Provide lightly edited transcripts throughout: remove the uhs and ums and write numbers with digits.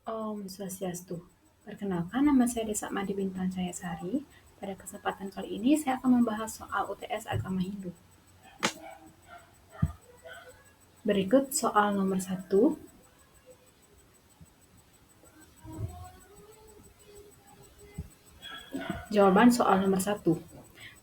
Om Swastiastu. Perkenalkan, nama saya Desa Madi Bintang Jayasari. Pada kesempatan kali ini, saya akan membahas soal UTS Agama Hindu. Berikut soal nomor 1. Jawaban soal nomor 1.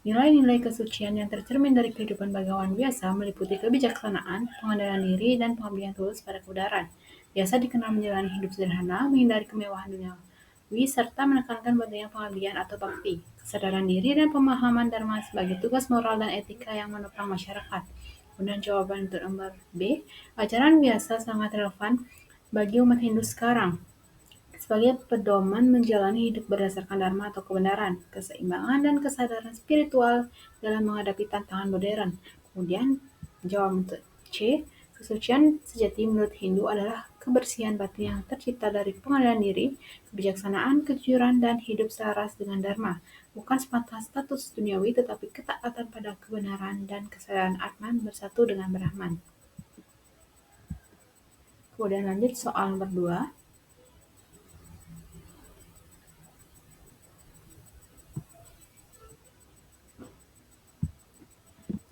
Nilai-nilai kesucian yang tercermin dari kehidupan bagawan biasa meliputi kebijaksanaan, pengendalian diri, dan pengabdian tulus pada kebenaran. Biasa dikenal menjalani hidup sederhana, menghindari kemewahan duniawi, serta menekankan pentingnya pengabdian atau bakti, kesadaran diri, dan pemahaman dharma sebagai tugas moral dan etika yang menopang masyarakat. Kemudian jawaban untuk nomor B, ajaran biasa sangat relevan bagi umat Hindu sekarang sebagai pedoman menjalani hidup berdasarkan dharma atau kebenaran, keseimbangan, dan kesadaran spiritual dalam menghadapi tantangan modern. Kemudian, jawab untuk C. Kesucian sejati menurut Hindu adalah kebersihan batin yang tercipta dari pengadilan diri, kebijaksanaan, kejujuran, dan hidup selaras dengan dharma. Bukan semata status duniawi, tetapi ketaatan pada kebenaran dan kesadaran Atman bersatu dengan Brahman. Kemudian lanjut soal nomor 2.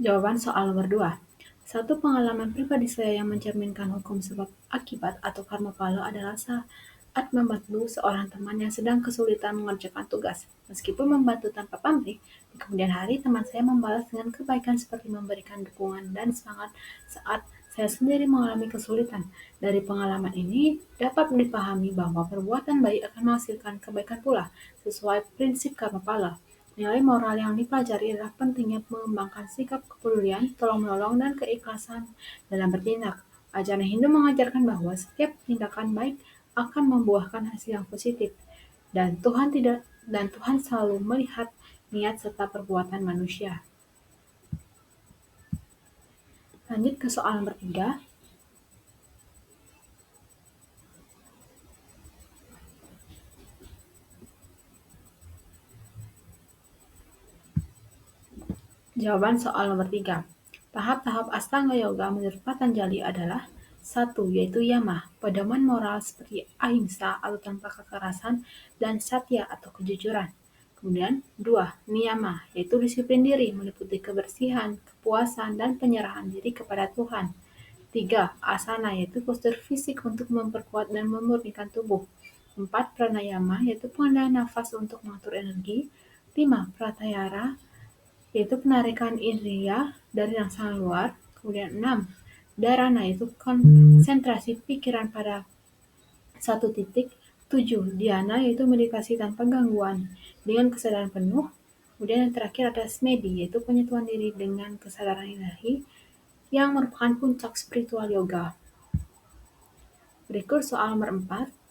Jawaban soal nomor 2. Satu pengalaman pribadi saya yang mencerminkan hukum sebab akibat atau karma pala adalah saat membantu seorang teman yang sedang kesulitan mengerjakan tugas. Meskipun membantu tanpa pamrih, di kemudian hari teman saya membalas dengan kebaikan seperti memberikan dukungan dan semangat saat saya sendiri mengalami kesulitan. Dari pengalaman ini dapat dipahami bahwa perbuatan baik akan menghasilkan kebaikan pula, sesuai prinsip karma pala. Nilai moral yang dipelajari adalah pentingnya mengembangkan sikap kepedulian, tolong-menolong, dan keikhlasan dalam bertindak. Ajaran Hindu mengajarkan bahwa setiap tindakan baik akan membuahkan hasil yang positif, dan Tuhan selalu melihat niat serta perbuatan manusia. Lanjut ke soal nomor 3. Jawaban soal nomor 3. Tahap-tahap Astanga Yoga menurut Patanjali adalah 1. Yaitu Yama, pedoman moral seperti ahimsa atau tanpa kekerasan, dan satya atau kejujuran. Kemudian 2. Niyama, yaitu disiplin diri meliputi kebersihan, kepuasan, dan penyerahan diri kepada Tuhan. 3. Asana, yaitu postur fisik untuk memperkuat dan memurnikan tubuh. 4. Pranayama, yaitu pengendalian nafas untuk mengatur energi. 5. Pratyahara, yaitu penarikan indera dari rangsangan luar. Kemudian 6. Dharana, yaitu konsentrasi pikiran pada satu titik. 7. Dhyana, yaitu meditasi tanpa gangguan dengan kesadaran penuh. Kemudian yang terakhir ada Smedhi, yaitu penyentuhan diri dengan kesadaran ilahi yang merupakan puncak spiritual yoga. Berikut soal nomor 4.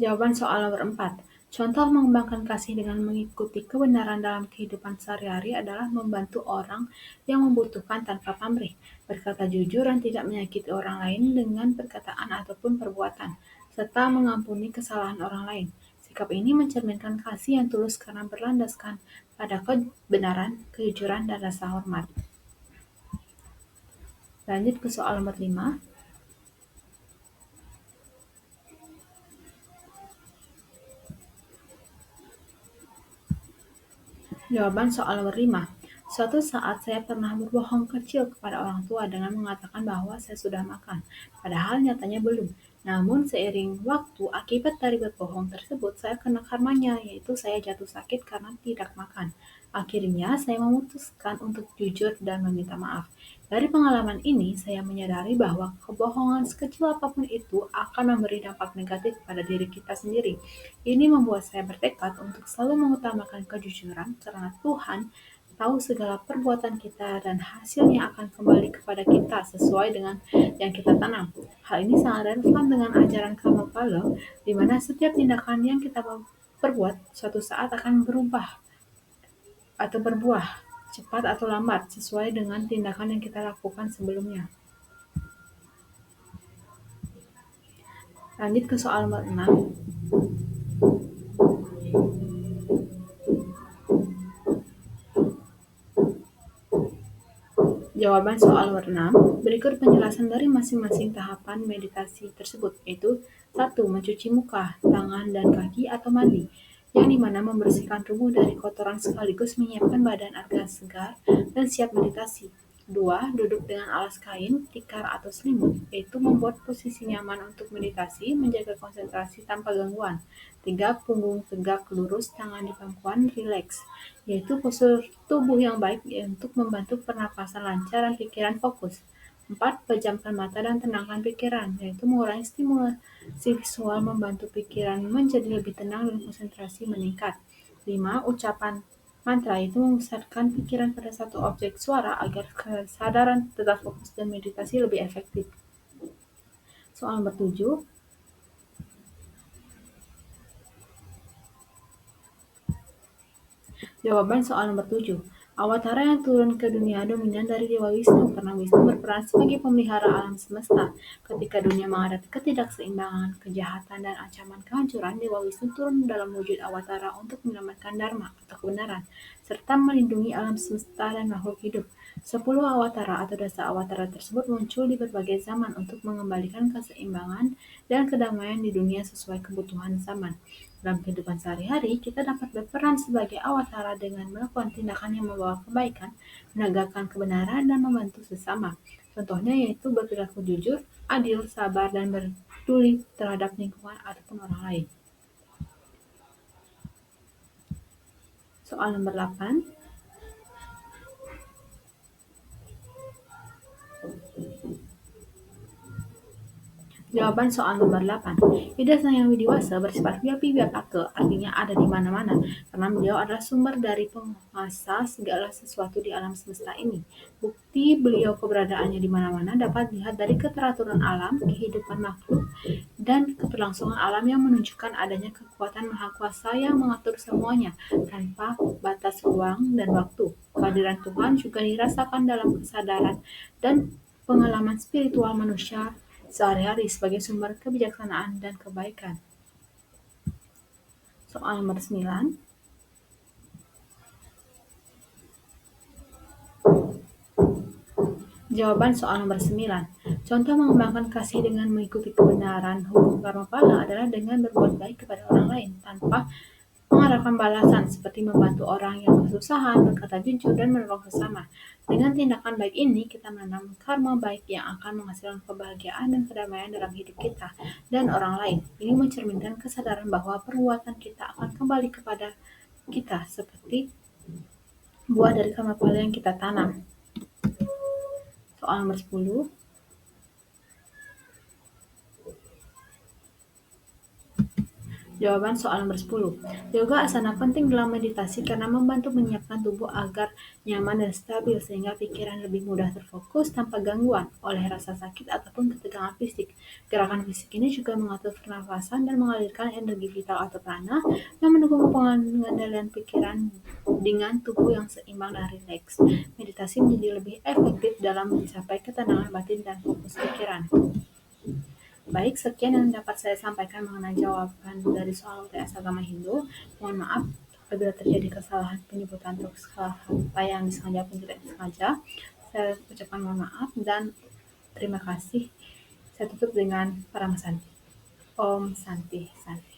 Jawaban soal nomor 4. Contoh mengembangkan kasih dengan mengikuti kebenaran dalam kehidupan sehari-hari adalah membantu orang yang membutuhkan tanpa pamrih, berkata jujur dan tidak menyakiti orang lain dengan perkataan ataupun perbuatan, serta mengampuni kesalahan orang lain. Sikap ini mencerminkan kasih yang tulus karena berlandaskan pada kebenaran, kejujuran, dan rasa hormat. Lanjut ke soal nomor 5. Jawaban soal nomor 5. Suatu saat saya pernah berbohong kecil kepada orang tua dengan mengatakan bahwa saya sudah makan, padahal nyatanya belum. Namun seiring waktu, akibat dari berbohong tersebut, saya kena karmanya, yaitu saya jatuh sakit karena tidak makan. Akhirnya, saya memutuskan untuk jujur dan meminta maaf. Dari pengalaman ini, saya menyadari bahwa kebohongan sekecil apapun itu akan memberi dampak negatif pada diri kita sendiri. Ini membuat saya bertekad untuk selalu mengutamakan kejujuran karena Tuhan tahu segala perbuatan kita dan hasilnya akan kembali kepada kita sesuai dengan yang kita tanam. Hal ini sangat relevan dengan ajaran Kamapala, di mana setiap tindakan yang kita perbuat suatu saat akan berubah atau berbuah cepat atau lambat sesuai dengan tindakan yang kita lakukan sebelumnya. Lanjut ke soal nomor 6. Jawaban soal nomor 6. Berikut penjelasan dari masing-masing tahapan meditasi tersebut, yaitu 1. Mencuci muka, tangan, dan kaki atau mandi, yang dimana membersihkan tubuh dari kotoran sekaligus menyiapkan badan agar segar dan siap meditasi. 2. Duduk dengan alas kain, tikar, atau selimut, yaitu membuat posisi nyaman untuk meditasi, menjaga konsentrasi tanpa gangguan. 3. Punggung tegak lurus, tangan di pangkuan, rileks, yaitu postur tubuh yang baik untuk membantu pernapasan lancar dan pikiran fokus. 4. Pejamkan mata dan tenangkan pikiran, yaitu mengurangi stimulasi visual membantu pikiran menjadi lebih tenang dan konsentrasi meningkat. 5. Ucapan mantra, itu memusatkan pikiran pada satu objek suara agar kesadaran tetap fokus dan meditasi lebih efektif. Soal nomor 7. Jawaban soal nomor 7. Awatara yang turun ke dunia dominan dari Dewa Wisnu karena Wisnu berperan sebagai pemelihara alam semesta. Ketika dunia menghadapi ketidakseimbangan, kejahatan, dan ancaman kehancuran, Dewa Wisnu turun dalam wujud awatara untuk menyelamatkan dharma atau kebenaran, serta melindungi alam semesta dan makhluk hidup. 10 awatara atau dasa awatara tersebut muncul di berbagai zaman untuk mengembalikan keseimbangan dan kedamaian di dunia sesuai kebutuhan zaman. Dalam kehidupan sehari-hari, kita dapat berperan sebagai awatara dengan melakukan tindakan yang membawa kebaikan, menegakkan kebenaran, dan membantu sesama. Contohnya yaitu berperilaku jujur, adil, sabar, dan peduli terhadap lingkungan ataupun orang lain. Soal nomor 8. Jawaban soal nomor 8. Ida Sang Hyang Widiwasa bersifat Vyapi Vyapaka, artinya ada di mana-mana, karena beliau adalah sumber dari penguasa segala sesuatu di alam semesta ini. Bukti beliau keberadaannya di mana-mana dapat dilihat dari keteraturan alam, kehidupan makhluk, dan keberlangsungan alam yang menunjukkan adanya kekuatan Maha Kuasa yang mengatur semuanya tanpa batas ruang dan waktu. Kehadiran Tuhan juga dirasakan dalam kesadaran dan pengalaman spiritual manusia sehari-hari sebagai sumber kebijaksanaan dan kebaikan. Soal nomor 9. Jawaban soal nomor 9. Contoh mengembangkan kasih dengan mengikuti kebenaran hukum karma pala adalah dengan berbuat baik kepada orang lain tanpa mengharapkan balasan, seperti membantu orang yang kesusahan, berkata jujur, dan menolong sesama. Dengan tindakan baik ini, kita menanam karma baik yang akan menghasilkan kebahagiaan dan kedamaian dalam hidup kita dan orang lain. Ini mencerminkan kesadaran bahwa perbuatan kita akan kembali kepada kita seperti buah dari karma pala yang kita tanam. Soal nomor 10. Jawaban soal nomor 10. Yoga asana penting dalam meditasi karena membantu menyiapkan tubuh agar nyaman dan stabil sehingga pikiran lebih mudah terfokus tanpa gangguan oleh rasa sakit ataupun ketegangan fisik. Gerakan fisik ini juga mengatur pernafasan dan mengalirkan energi vital atau prana yang mendukung pengendalian pikiran dengan tubuh yang seimbang dan rileks. Meditasi menjadi lebih efektif dalam mencapai ketenangan batin dan fokus pikiran. Baik, sekian yang dapat saya sampaikan mengenai jawaban dari soal UTS Agama Hindu. Mohon maaf apabila terjadi kesalahan penyebutan atau kesalahan kata yang disengaja pun tidak disengaja. Saya ucapkan mohon maaf dan terima kasih. Saya tutup dengan Param Santi. Om Santi Santi.